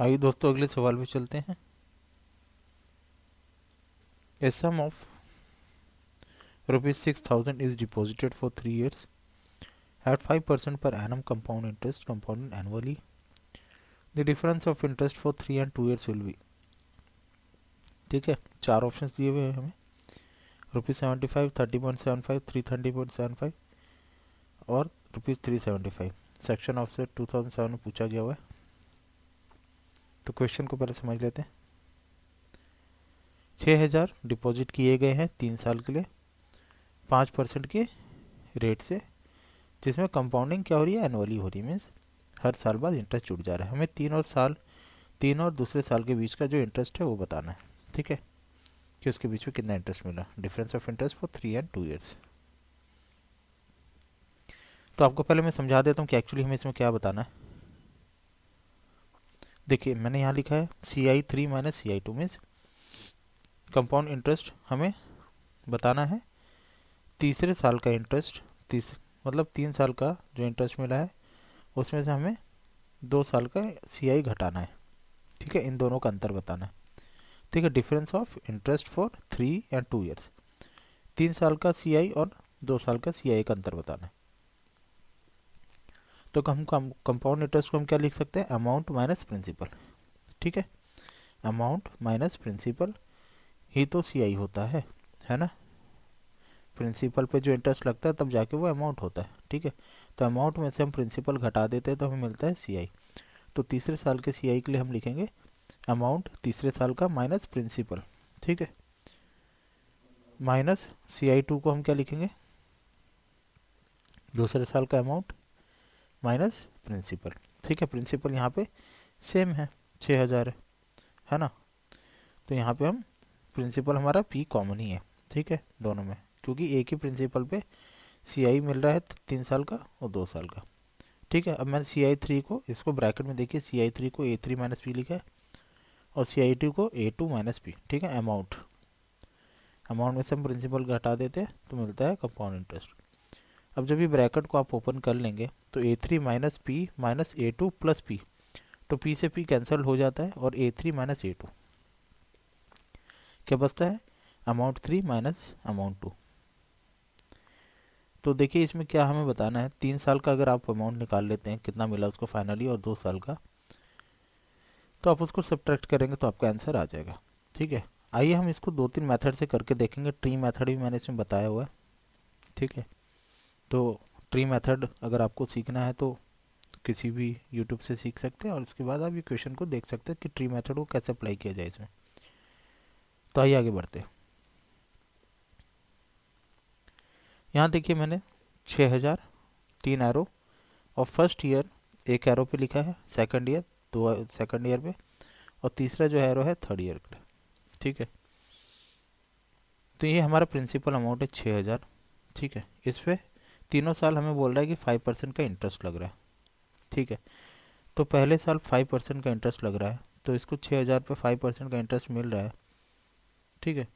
आइए दोस्तों अगले सवाल पे चलते हैं। A sum of ₹6,000 is deposited for 3 years at 5% per annum compound interest compounded annually. The difference of interest for 3 and 2 years will be। ठीक है, चार ऑप्शंस दिए हुए हैं हमें, ₹75, 30.75, 330.75 और ₹375। सेक्शन ऑफ से 2007 में पूछा गया हुआ है, तो क्वेश्चन को पहले समझ लेते हैं। 6,000 डिपॉजिट किए गए हैं 3 साल के लिए 5% के रेट से, जिसमें कंपाउंडिंग क्या हो रही है, एनुअली हो रही है, मीन्स हर साल बाद इंटरेस्ट जुड़ जा रहा है। हमें 3 और दूसरे साल के बीच का जो इंटरेस्ट है वो बताना है। ठीक है, कि उसके बीच में कितना इंटरेस्ट मिला, difference of interest for 3 and 2 years. तो आपको पहले मैं समझा देता हूँ कि एक्चुअली हमें इसमें क्या बताना है। देखिए मैंने यहाँ लिखा है CI3 minus CI2 means compound interest हमें बताना है तीसरे साल का इंटरेस्ट, मतलब 3 साल का जो इंटरेस्ट मिला है उसमें से हमें 2 साल का CI घटाना है। ठीक है, इन दोनों का अंतर बताना है। ठीक है, difference of interest for 3 and 2 years, 3 साल का CI और 2 साल का CI का अंतर बताना है। तो हम कंपाउंड इंटरेस्ट को हम क्या लिख सकते हैं, अमाउंट माइनस प्रिंसिपल। ठीक है, अमाउंट माइनस प्रिंसिपल ही तो CI होता है ना। प्रिंसिपल पे जो इंटरेस्ट लगता है तब जाके वो अमाउंट होता है। ठीक है, तो अमाउंट में से हम प्रिंसिपल घटा देते हैं तो हमें मिलता है CI। तो तीसरे साल के CI के लिए हम लिखेंगे अमाउंट तीसरे साल का माइनस प्रिंसिपल। ठीक है, माइनस CI2 को हम क्या लिखेंगे, दूसरे साल का अमाउंट माइनस प्रिंसिपल। ठीक है, प्रिंसिपल यहाँ पे सेम है, 6,000 है ना। तो यहाँ पे हम प्रिंसिपल हमारा P कॉमन ही है। ठीक है, दोनों में, क्योंकि एक ही प्रिंसिपल पे CI मिल रहा है 3 साल का और 2 साल का। ठीक है, अब मैंने CI3 को, इसको ब्रैकेट में देखिए, CI3 को A3 माइनस पी लिखा है और CI2 को A2 माइनस पी। ठीक है, अमाउंट में से हम प्रिंसिपल घटा देते हैं तो मिलता है कंपाउंड इंटरेस्ट। अब जब ये ब्रैकेट को आप ओपन कर लेंगे तो A3 minus P minus A2 plus P, तो P से P कैंसिल हो जाता है और A3 माइनस A2 क्या बचता है, अमाउंट 3 माइनस अमाउंट 2। तो देखिए इसमें क्या हमें बताना है, 3 साल का अगर आप अमाउंट निकाल लेते हैं कितना मिला उसको फाइनली, और 2 साल का, तो आप उसको सब्ट्रैक्ट करेंगे तो आपका आंसर आ जाएगा। ठीक है, आइए हम इसको 2-3 मेथड से करके देखेंगे। ट्री मेथड भी मैंने इसमें बताया हुआ है। ठीक है, तो ट्री मेथड अगर आपको सीखना है तो किसी भी यूट्यूब से सीख सकते हैं और इसके बाद आप ये क्वेश्चन को देख सकते हैं कि ट्री मेथड को कैसे अप्लाई किया जाए इसमें। तो आइए आगे बढ़ते हैं। यहाँ देखिए मैंने 6,000 3 एरो और फर्स्ट ईयर एक एरो पे लिखा है, सेकंड ईयर 2 सेकंड ईयर पे, और तीसरा जो एरो है थर्ड ईयर पे। ठीक है, तो ये हमारा प्रिंसिपल अमाउंट है 6,000। ठीक है, इस पे तीनों साल हमें बोल रहा है कि 5% का इंटरेस्ट लग रहा है। ठीक है, तो पहले साल 5% का इंटरेस्ट लग रहा है, तो इसको 6,000 पे 5% का इंटरेस्ट मिल रहा है। ठीक है,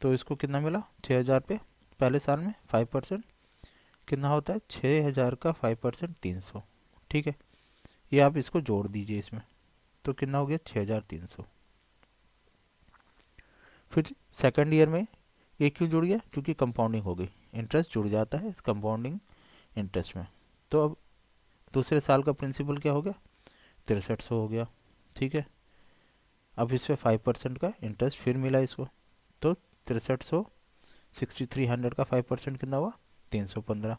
तो इसको कितना मिला, 6,000 पे पहले साल में 5% कितना होता है, 6,000 का 5% 300। ठीक है, ये आप इसको जोड़ दीजिए इसमें, तो कितना हो गया 6,300। फिर सेकंड ईयर में ये क्यों जुड़ गया, क्योंकि कंपाउंडिंग हो गई, इंटरेस्ट जुड़ जाता है कंपाउंडिंग इंटरेस्ट में। तो अब दूसरे साल का प्रिंसिपल क्या हो गया, 6,300 हो गया। ठीक है, अब इसमें 5% का इंटरेस्ट फिर मिला इसको, तो 6,300 6,300 का 5% कितना हुआ, 315।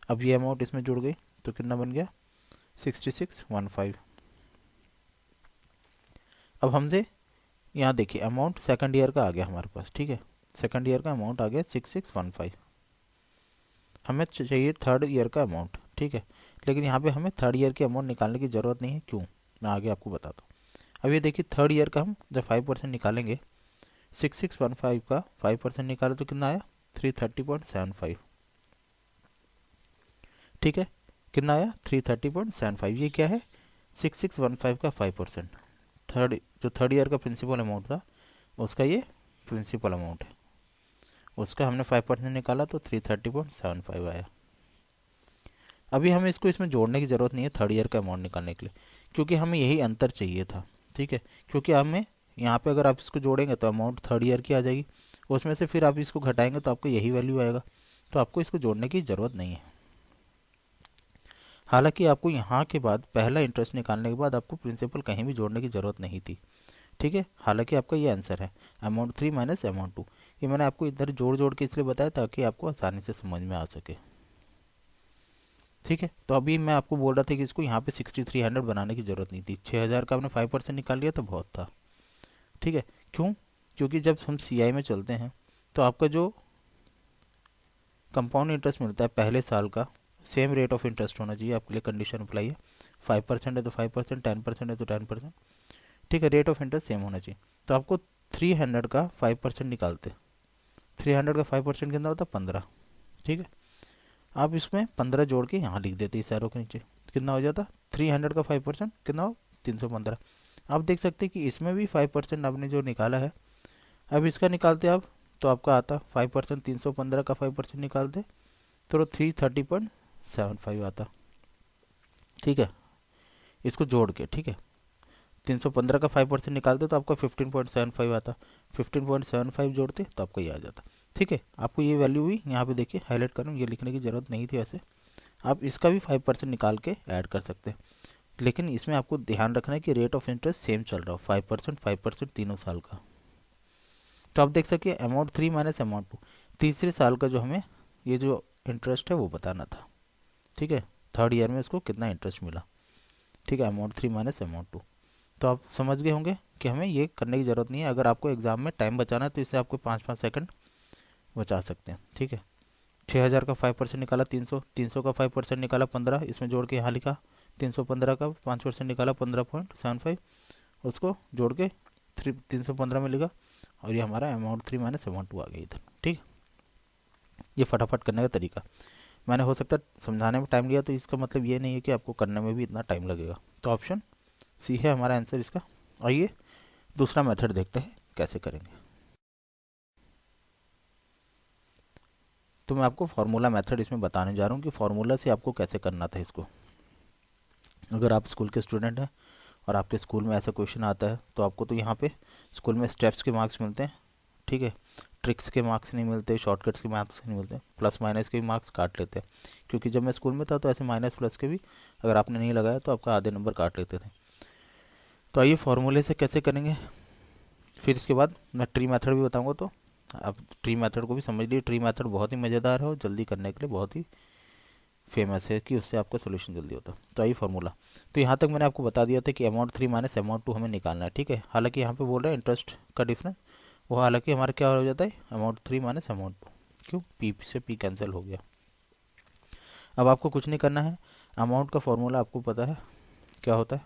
अब ये अमाउंट इसमें जुड़ गई तो कितना बन गया, 6615। अब हमसे यहाँ देखिए अमाउंट सेकंड ईयर का आ गया हमारे पास। ठीक है, सेकंड ईयर का अमाउंट आ गया 6615। हमें चाहिए थर्ड ईयर का अमाउंट। ठीक है, लेकिन यहाँ पे हमें थर्ड ईयर की अमाउंट निकालने की ज़रूरत नहीं है। क्यों, मैं आगे आपको बताता हूँ। अब ये देखिए थर्ड ईयर का हम जब 5% निकालेंगे, 6615 का 5% निकाले तो कितना आया, 330.75। ठीक है, कितना आया, 330.75। ये क्या है, 6615 का 5%, थर्ड ईयर का प्रिंसिपल अमाउंट था उसका ये प्रिंसिपल अमाउंट है, उसका हमने 5% निकाला तो 330.75 आया। अभी हमें इसको इसमें जोड़ने की ज़रूरत नहीं है थर्ड ईयर का अमाउंट निकालने के लिए, क्योंकि हमें यही अंतर चाहिए था, ठीक है। क्योंकि हमें यहाँ पे अगर आप इसको जोड़ेंगे तो अमाउंट थर्ड ईयर की आ जाएगी, उसमें से फिर आप इसको घटाएंगे तो आपको यही वैल्यू आएगा, तो आपको इसको जोड़ने की ज़रूरत नहीं है। हालांकि आपको यहाँ के बाद पहला इंटरेस्ट निकालने के बाद आपको प्रिंसिपल कहीं भी जोड़ने की ज़रूरत नहीं थी, ठीक है। हालांकि आपका ये आंसर है अमाउंट 3 माइनस अमाउंट 2। ये मैंने आपको इधर जोड़ जोड़ के इसलिए बताया ताकि आपको आसानी से समझ में आ सके, ठीक है। तो अभी मैं आपको बोल रहा था कि इसको यहाँ पे 6300 बनाने की ज़रूरत नहीं थी, 6000 का आपने 5% निकाल लिया तो बहुत था, ठीक है। क्यों? क्योंकि जब हम सीआई में चलते हैं तो आपका जो कंपाउंड इंटरेस्ट मिलता है पहले साल का, सेम रेट ऑफ इंटरेस्ट होना चाहिए, आपके लिए कंडीशन अप्लाई है। 5% है तो 5%, 10% है तो 10%, ठीक है। रेट ऑफ इंटरेस्ट सेम होना चाहिए। तो आपको 300 का 5% निकालते, 300 का 5% कितना होता है 15, ठीक है। आप इसमें 15 जोड़ के यहाँ लिख देते इस एरो के नीचे, कितना हो जाता 300 का 5% कितना हो 315। आप देख सकते हैं कि इसमें भी 5% आपने जो निकाला है, अब इसका निकालते आप तो आपका आता 5%, 315 का 5% निकालते तो 330.75 आता, ठीक है। इसको जोड़ के, ठीक है, 315 का 5% निकालते तो आपका 15.75 आता, 15.75 जोड़ते तो आपको ये आ जाता, ठीक है। आपको ये वैल्यू भी यहाँ पे देखिए हाईलाइट करूँ, ये लिखने की ज़रूरत नहीं थी वैसे, आप इसका भी 5% निकाल के ऐड कर सकते हैं। लेकिन इसमें आपको ध्यान रखना है कि रेट ऑफ इंटरेस्ट सेम चल रहा हो, 5% तीनों साल का। तो आप देख सकिए अमाउंट 3 माइनस अमाउंट 2, तीसरे साल का जो हमें ये जो इंटरेस्ट है वो बताना था, ठीक है। थर्ड ईयर में इसको कितना इंटरेस्ट मिला, ठीक है, अमाउंट 3 माइनस अमाउंट 2। तो आप समझ गए होंगे कि हमें ये करने की ज़रूरत नहीं है। अगर आपको एग्जाम में टाइम बचाना है तो इससे आपको 5-5 सेकंड बचा सकते हैं, ठीक है। 6000 का 5% निकाला 300, 300 का 5% निकाला 15, इसमें जोड़ के यहाँ लिखा 315 का 5% निकाला 15.75, उसको जोड़ के 315 में लिखा, और ये हमारा अमाउंट 3 माइनस अमाउंट 2 आ गया इधर, ठीक। ये फटाफट करने का तरीका, मैंने हो सकता है समझाने में टाइम लिया, तो इसका मतलब ये नहीं है कि आपको करने में भी इतना टाइम लगेगा। तो ऑप्शन सी है हमारा आंसर इसका। आइए दूसरा मेथड देखते हैं कैसे करेंगे। तो मैं आपको फार्मूला मेथड इसमें बताने जा रहा हूँ कि फार्मूला से आपको कैसे करना था इसको। अगर आप स्कूल के स्टूडेंट हैं और आपके स्कूल में ऐसा क्वेश्चन आता है तो आपको तो यहाँ पे स्कूल में स्टेप्स के मार्क्स मिलते हैं, ठीक है। ट्रिक्स के मार्क्स नहीं मिलते, शॉर्टकट्स के मार्क्स नहीं मिलते, प्लस माइनस के भी मार्क्स काट लेते हैं। क्योंकि जब मैं स्कूल में था तो ऐसे माइनस प्लस के भी अगर आपने नहीं लगाया तो आपका आधे नंबर काट लेते थे। तो आइए फार्मूले से कैसे करेंगे, फिर इसके बाद मैं ट्री मेथड भी बताऊंगा। तो आप ट्री मेथड को भी समझ लीजिए, ट्री मेथड बहुत ही मज़ेदार है और जल्दी करने के लिए बहुत ही फेमस है कि उससे आपका सोल्यूशन जल्दी होता है। तो आइए फार्मूला, तो यहाँ तक मैंने आपको बता दिया था कि अमाउंट 3 माइनस अमाउंट 2 हमें निकालना है, ठीक है। हालांकि यहाँ पे बोल रहे हैं इंटरेस्ट का डिफरेंस, वो हालांकि हमारा क्या हो जाता है अमाउंट 3 माइनस अमाउंट 2, क्यों पी से पी कैंसिल हो गया। अब आपको कुछ नहीं करना है, अमाउंट का फॉर्मूला आपको पता है क्या होता है,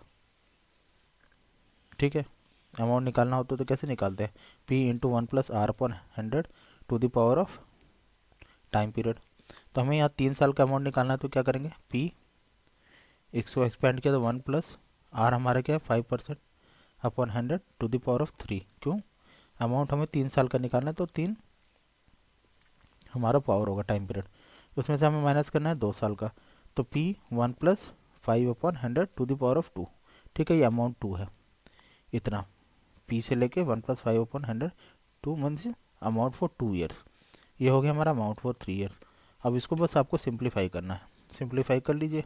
ठीक है। अमाउंट निकालना होता है तो कैसे निकालते हैं, P into 1+r/100 to the power of time period. तो हमें यहाँ 3 साल का अमाउंट निकालना है तो क्या करेंगे, पी इसको एक्सपेंड किया तो 1+r हमारा क्या है 5%/100 टू द पावर ऑफ 3, क्यों अमाउंट हमें 3 साल का निकालना है तो 3 हमारा पावर होगा टाइम पीरियड, उसमें से हमें माइनस करना है 2 साल का, तो P 1+5/100 to the power of 2, ठीक है। ये अमाउंट 2 है, इतना पी से लेके 1+5/100 2 मंथ अमाउंट फॉर 2 ईयर्स, ये हो गया हमारा अमाउंट फॉर 3 ईयर्स। अब इसको बस आपको सिंप्लीफाई करना है, सिंप्लीफाई कर लीजिए।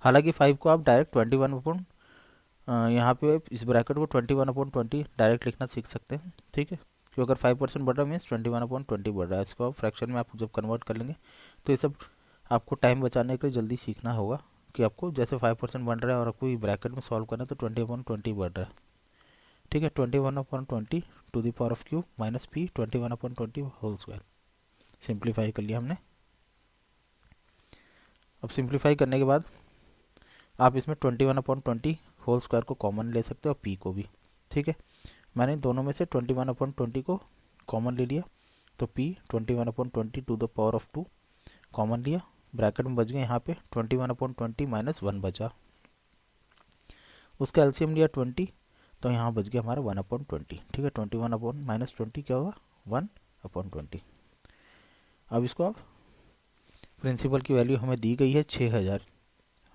हालांकि 5 को आप डायरेक्ट 21 यहाँ पे इस ब्रैकेट को 21/20 डायरेक्ट लिखना सीख सकते हैं, ठीक है। क्योंकि अगर 5% बढ़ रहा है मीन्स 21/20 बढ़ रहा है, इसको आप फ्रैक्शन में आप जब कन्वर्ट कर लेंगे तो ये सब आपको टाइम बचाने के लिए जल्दी सीखना होगा कि आपको जैसे 5% बढ़ रहा है और आपको ये ब्रैकेट में सॉल्व करना है तो 20/20 बढ़ रहा है, ठीक है। 21/20 to the power of cube minus P 21/20 whole square, simplify कर लिया हमने। अब सिंप्लीफाई करने के बाद आप इसमें 21/20 होल स्क्वायर को कॉमन ले सकते हो और पी को भी, ठीक है। मैंने दोनों में से 21/20 को कॉमन ले लिया, तो P 21/20 to the power of 2 common लिया, ब्रैकेट में बच गए यहाँ पे 21/20 माइनस 1 बचा, उसका एलसीएम लिया 20, तो यहाँ बच गया हमारा 1/20, ठीक है। 21/-20 क्या होगा 1/20। अब इसको आप प्रिंसिपल की वैल्यू हमें दी गई है 6000,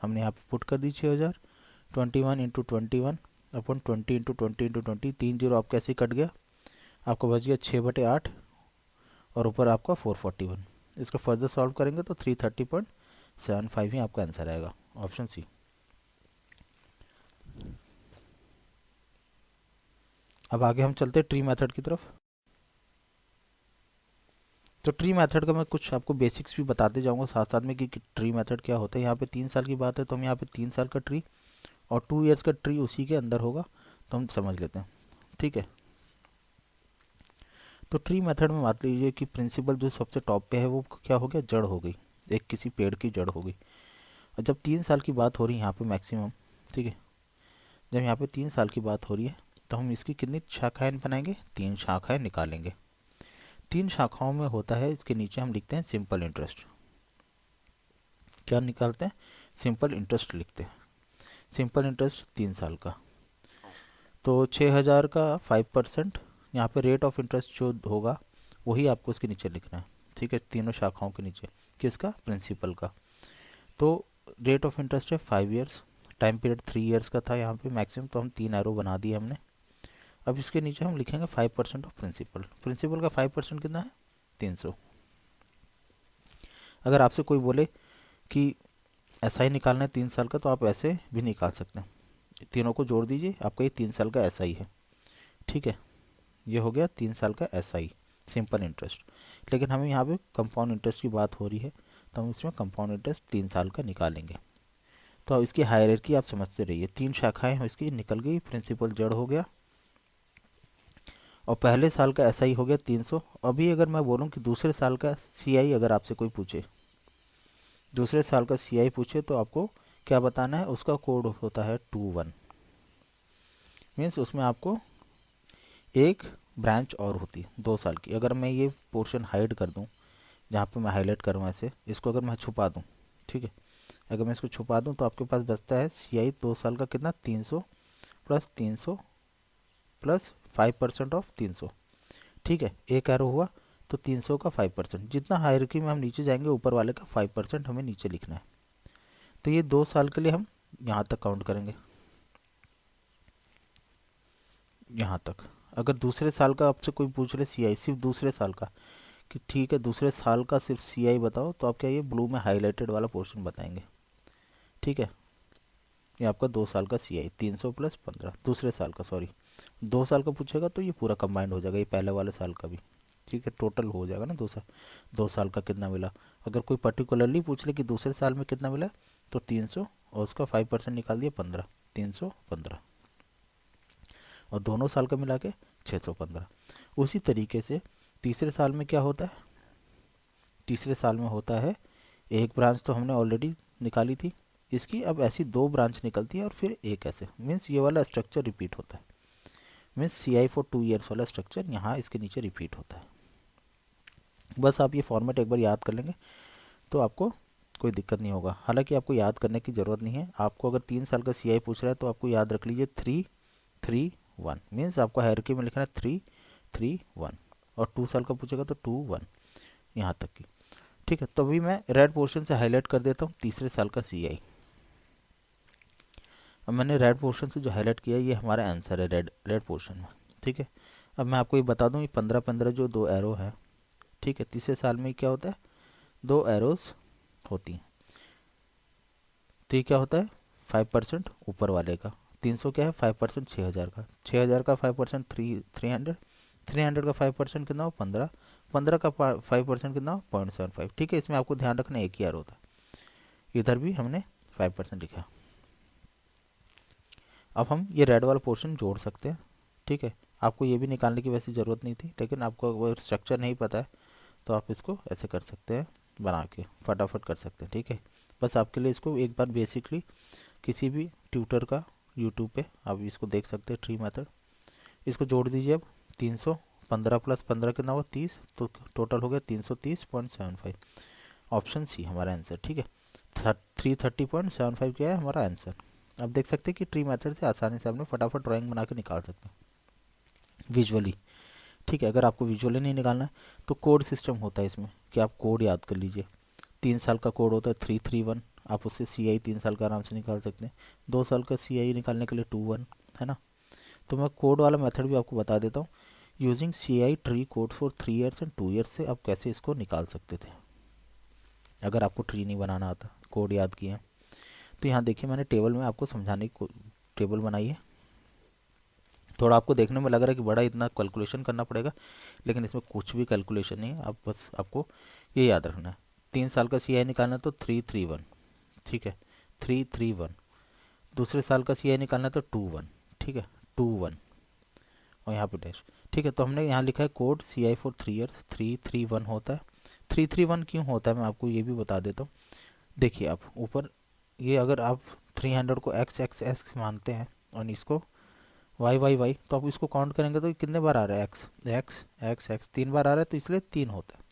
हमने यहाँ पे पुट कर दी 6000, 21 इंटू 21 अपन 20 इंटू 20 इंटू 20, 3 जीरो आपका ऐसे ही कट गया, आपको बच गया 6/8 और ऊपर आपका 441। इसको फर्दर सॉल्व करेंगे तो 330.75 ही आपका आंसर आएगा, ऑप्शन सी। अब आगे हम चलते हैं ट्री मेथड की तरफ। तो ट्री मेथड का मैं कुछ आपको बेसिक्स भी बताते जाऊंगा साथ साथ में कि ट्री मेथड क्या होता है। यहाँ पे 3 साल की बात है तो हम यहाँ पे 3 साल का ट्री और 2 ईयर्स का ट्री उसी के अंदर होगा, तो हम समझ लेते हैं, ठीक है। तो ट्री मेथड में मान लीजिए कि प्रिंसिपल जो सबसे टॉप पे है वो क्या हो गया, जड़ हो गई, एक किसी पेड़ की जड़ हो गई। और जब 3 साल की बात हो रही है यहाँ पे मैक्सिमम, ठीक है, जब यहाँ पे 3 साल की बात हो रही है तो हम इसकी कितनी शाखाएं बनाएंगे, 3 शाखाएं निकालेंगे। 3 शाखाओं में होता है, इसके नीचे हम लिखते हैं सिंपल इंटरेस्ट। क्या निकालते हैं, सिंपल इंटरेस्ट लिखते हैं। सिंपल इंटरेस्ट 3 साल का, तो 6000 का 5%, यहाँ पे रेट ऑफ इंटरेस्ट जो होगा वही आपको उसके नीचे लिखना है, ठीक है, तीनों शाखाओं के नीचे। किसका, प्रिंसिपल का। तो रेट ऑफ इंटरेस्ट है 5 ईयर्स, टाइम पीरियड 3 ईयर्स का था यहाँ पे मैक्सिमम, तो हम 3 एरो बना दिए हमने। अब इसके नीचे हम लिखेंगे 5% ऑफ प्रिंसिपल। प्रिंसिपल का 5% कितना है, 300। अगर आपसे कोई बोले कि ऐसा ही निकालना है 3 साल का, तो आप ऐसे भी निकाल सकते हैं, तीनों को जोड़ दीजिए, आपका ये 3 साल का SI है, ठीक है। ये हो गया 3 साल का SI, सिंपल इंटरेस्ट। लेकिन हमें यहाँ पे कंपाउंड इंटरेस्ट की बात हो रही है, तो हम इसमें कंपाउंड इंटरेस्ट 3 साल का निकालेंगे। तो अब इसकी हायरार्की आप समझते रहिए, 3 शाखाएं हैं इसकी, निकल गई, प्रिंसिपल जड़ हो गया और पहले साल का SI हो गया 300। अभी अगर मैं बोलूँ कि दूसरे साल का CI अगर आपसे कोई पूछे, दूसरे साल का CI पूछे, तो आपको क्या बताना है, उसका कोड होता है 21। मीन्स उसमें आपको एक ब्रांच और होती है 2 साल की। अगर मैं ये पोर्शन हाइड कर दूं, जहाँ पे मैं हाईलाइट करूँ ऐसे, इसको अगर मैं छुपा दूं, ठीक है, अगर मैं इसको छुपा दूं तो आपके पास बचता है CI 2 साल का कितना, 300 प्लस 300 प्लस 5% ऑफ 300, ठीक है। एक एरो हुआ तो 300 का 5%, जितना हायरार्की में हम नीचे जाएंगे ऊपर वाले का 5% हमें नीचे लिखना है। तो ये 2 साल के लिए हम यहाँ तक काउंट करेंगे, यहाँ तक। अगर दूसरे साल का आपसे कोई पूछ ले CI, सिर्फ दूसरे साल का, कि ठीक है दूसरे साल का सिर्फ CI बताओ, तो आप क्या ये ब्लू में हाईलाइटेड वाला पोर्शन बताएंगे, ठीक है। ये आपका 2 साल का CI 300 प्लस 15, दूसरे साल का, सॉरी 2 साल का पूछेगा तो ये पूरा कंबाइंड हो जाएगा, ये पहले वाले साल का भी, ठीक है, टोटल हो जाएगा ना 2 साल। 2 साल का कितना मिला, अगर कोई पर्टिकुलरली पूछ ले कि दूसरे साल में कितना मिला, तो 300 और उसका 5% निकाल दिया 15, 315, और दोनों साल का मिला के 615। उसी तरीके से तीसरे साल में क्या होता है, तीसरे साल में होता है, एक ब्रांच तो हमने ऑलरेडी निकाली थी, इसकी अब ऐसी 2 ब्रांच निकलती है और फिर एक ऐसे, मीन्स ये वाला स्ट्रक्चर रिपीट होता है। मीन्स CI फॉर 2 ईयर्स वाला स्ट्रक्चर यहाँ इसके नीचे रिपीट होता है। बस आप ये फॉर्मेट एक बार याद कर लेंगे तो आपको कोई दिक्कत नहीं होगा। हालांकि आपको याद करने की ज़रूरत नहीं है, आपको अगर 3 साल का CI पूछ रहा है तो आपको याद रख लीजिए 3-3-1, मीन्स आपको हायरार्की में लिखना है 3-3-1, और 2 साल का पूछेगा तो 2-1, यहाँ तक की, ठीक है। तो अभी मैं रेड पोर्शन से हाईलाइट कर देता हूँ तीसरे साल का CI। अब मैंने रेड पोर्शन से जो हाईलाइट किया ये हमारा आंसर है रेड रेड पोर्शन में, ठीक है। अब मैं आपको ये बता दूँ, ये 15-15 जो 2 एरो है, ठीक है, तीसरे साल में क्या होता है, 2 एरोज होती हैं। तो ये क्या होता है, 5% ऊपर वाले का, 300 क्या है 5%, 6000 का, 6000 का 5% 300, 300 का 5% कितना हो 15, 15 का 5% कितना हो 0.75, ठीक है। इसमें आपको ध्यान रखना एक ही एरो होता है, इधर भी हमने 5% लिखा। अब हम ये रेड वाला पोर्शन जोड़ सकते हैं, ठीक है। आपको ये भी निकालने की वैसे ज़रूरत नहीं थी, लेकिन आपको अगर स्ट्रक्चर नहीं पता है तो आप इसको ऐसे कर सकते हैं, बना के फटाफट कर सकते हैं, ठीक है। बस आपके लिए इसको एक बार बेसिकली किसी भी ट्यूटर का यूट्यूब पे आप इसको देख सकते हैं, ट्री मेथड। इसको जोड़ दीजिए अब, 300, 15 प्लस 15 कितना हुआ 30, तो टोटल हो गया 330.75, ऑप्शन सी हमारा आंसर, ठीक है। 330.75 क्या है हमारा आंसर। आप देख सकते हैं कि ट्री मेथड से आसानी से आपने फटाफट ड्राइंग बना के निकाल सकते हैं विजुअली, ठीक है। अगर आपको विजुअली नहीं निकालना है तो कोड सिस्टम होता है इसमें, कि आप कोड याद कर लीजिए। 3 साल का कोड होता है 331, आप उससे CI 3 साल का आराम से निकाल सकते हैं। 2 साल का CI निकालने के लिए 2 1 है ना। तो मैं कोड वाला मेथड भी आपको बता देता हूँ। Using CI tree code for 3 years and 2 years से आप कैसे इसको निकाल सकते थे अगर आपको ट्री नहीं बनाना आता, कोड याद किए हैं। तो यहाँ देखिए मैंने टेबल में आपको समझाने की टेबल बनाई है। थोड़ा आपको देखने में लग रहा है कि बड़ा इतना कैलकुलेशन करना पड़ेगा, लेकिन इसमें कुछ भी कैलकुलेशन नहीं है। आप बस आपको ये याद रखना है 3 साल का CI निकालना तो 331, ठीक है 331। दूसरे साल का CI निकालना तो 21, ठीक है 21 और यहाँ पे डैश, ठीक है। तो हमने यहाँ लिखा है कोड CI फॉर 3 ईयर्स 331 होता है। 331 क्यों होता है मैं आपको ये भी बता देता हूँ। देखिए आप ऊपर ये अगर आप 300 को x मानते हैं और इसको y तो आप इसको काउंट करेंगे तो कितने बार आ रहा है x 3 बार आ रहा है, तो इसलिए 3 होता है।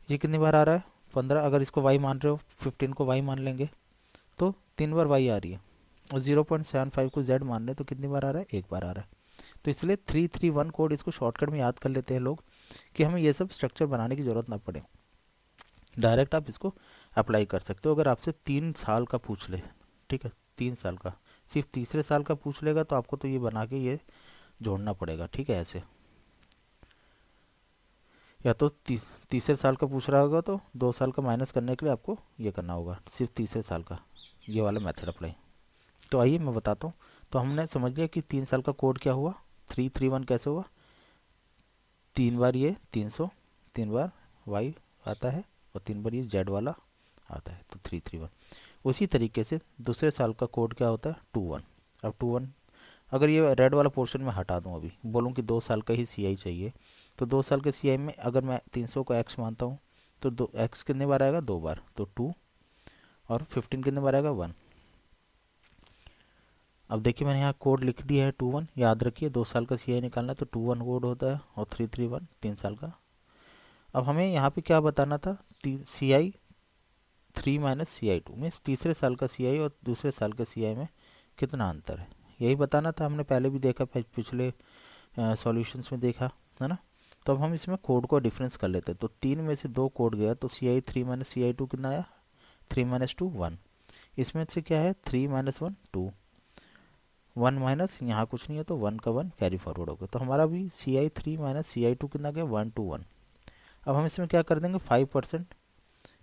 ये कितनी बार आ रहा है 15, अगर इसको y मान रहे हो 15 को y मान लेंगे तो 3 बार y आ रही है, और 0.75 को z मान रहे तो कितनी बार आ रहा है, 1 बार आ रहा है। तो इसलिए 331 कोड इसको शॉर्टकट में याद कर लेते हैं लोग कि हमें ये सब स्ट्रक्चर बनाने की ज़रूरत ना पड़े, डायरेक्ट आप इसको अप्लाई कर सकते हो। अगर आपसे 3 साल का पूछ ले, ठीक है 3 साल का, सिर्फ तीसरे साल का पूछ लेगा तो आपको तो ये बना के ये जोड़ना पड़ेगा, ठीक है ऐसे। या तो तीसरे साल का पूछ रहा होगा तो 2 साल का माइनस करने के लिए आपको ये करना होगा, सिर्फ तीसरे साल का ये वाला मेथड अप्लाई। तो आइए मैं बताता हूँ। तो हमने समझ लिया कि 3 साल का कोड क्या हुआ, 331 कैसे हुआ, 3 बार ये 300, 3 बार y आता है और 3 बार ये z वाला आता है, तो 331। उसी तरीके से दूसरे साल का कोड क्या होता है 21। अब 21 अगर ये रेड वाला पोर्शन में हटा दूं, अभी बोलूं कि 2 साल का ही CI चाहिए, तो 2 साल के CI में अगर मैं 300 को x मानता हूँ तो x कितने बार आएगा, 2 बार, तो 2, और 15 कितने बार आएगा 1। अब देखिए मैंने यहाँ कोड लिख दिया है 21, याद रखिए 2 साल का CI निकालना तो 21 कोड होता है और 331 3 साल का। अब हमें यहाँ पे क्या बताना था, CI 3 माइनस CI 2 मीन्स तीसरे साल का CI और दूसरे साल के CI में कितना अंतर है, यही बताना था। हमने पहले भी देखा, पिछले सॉल्यूशंस में देखा है ना। तो अब हम इसमें कोड को डिफरेंस कर लेते हैं। तो 3 में से 2 कोड गया तो CI 3 माइनस CI 2 कितना आया, 3 माइनस 2 1। इसमें से क्या है 3 माइनस 1 2, 1 माइनस यहाँ कुछ नहीं है तो 1 का 1 कैरी फॉरवर्ड हो गया। तो हमारा भी CI 3 माइनस CI 2 कितना गया 1 2 1। अब हम इसमें क्या कर देंगे 5%,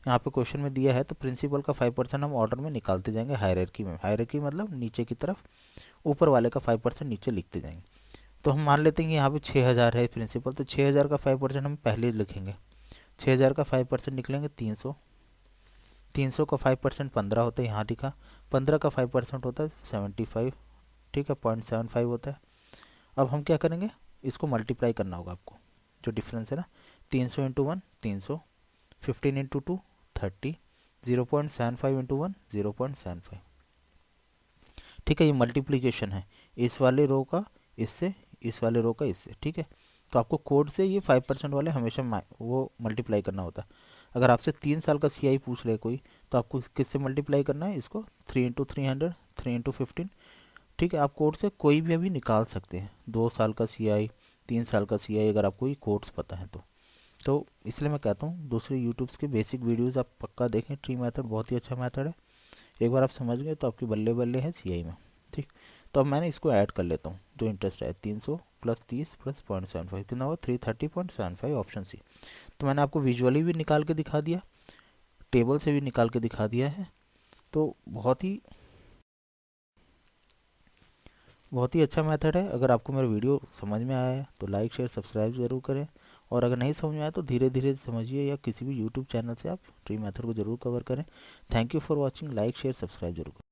यहाँ पे क्वेश्चन में दिया है तो प्रिंसिपल का 5% हम ऑर्डर में निकालते जाएंगे हायरार्की में। हायरार्की मतलब नीचे की तरफ, ऊपर वाले का 5% नीचे लिखते जाएंगे। तो हम मान लेते हैं कि यहाँ पे 6000 है प्रिंसिपल, तो 6000 का 5% हम पहले लिखेंगे। 6000 का 5% निकलेंगे 300, 300 का 5% 15 होता है, यहाँ लिखा। 15 का 5% होता है 75, ठीक है 0.75 होता है। अब हम क्या करेंगे, इसको मल्टीप्लाई करना होगा आपको, जो डिफरेंस है ना, 300 इंटू 1 300, 15 इंटू 2 30, 0.75 इंटू 1 0.75, ठीक है। ये मल्टीप्लीकेशन है इस वाले रो का इससे, इस वाले रो का इससे, ठीक है। तो आपको कोड से ये 5% वाले हमेशा वो मल्टीप्लाई करना होता है। अगर आपसे 3 साल का CI पूछ ले कोई तो आपको किससे मल्टीप्लाई करना है, इसको 3 इंटू 300, 3 इंटू 15, ठीक है। आप कोड से कोई भी अभी निकाल सकते हैं, 2 साल का CI 3 साल का CI, अगर आपको ये कोड्स पता है तो इसलिए मैं कहता हूँ दूसरे यूट्यूब्स के बेसिक वीडियोस आप पक्का देखें। ट्री मेथड बहुत ही अच्छा मेथड है, एक बार आप समझ गए तो आपकी बल्ले बल्ले है CI में, ठीक। तो अब मैंने इसको ऐड कर लेता हूँ, जो इंटरेस्ट है 300 प्लस 30 प्लस 0.75 कितना हुआ 330.75 ऑप्शन सी। तो मैंने आपको विजुअली भी निकाल के दिखा दिया, टेबल से भी निकाल के दिखा दिया है। तो बहुत ही अच्छा मेथड है। अगर आपको मेरा वीडियो समझ में आया है तो लाइक शेयर सब्सक्राइब जरूर करें, और अगर नहीं समझ में आया तो धीरे धीरे समझिए, या किसी भी यूट्यूब चैनल से आप ट्री मेथड को जरूर कवर करें। Thank you for watching, like share subscribe जरूर करें।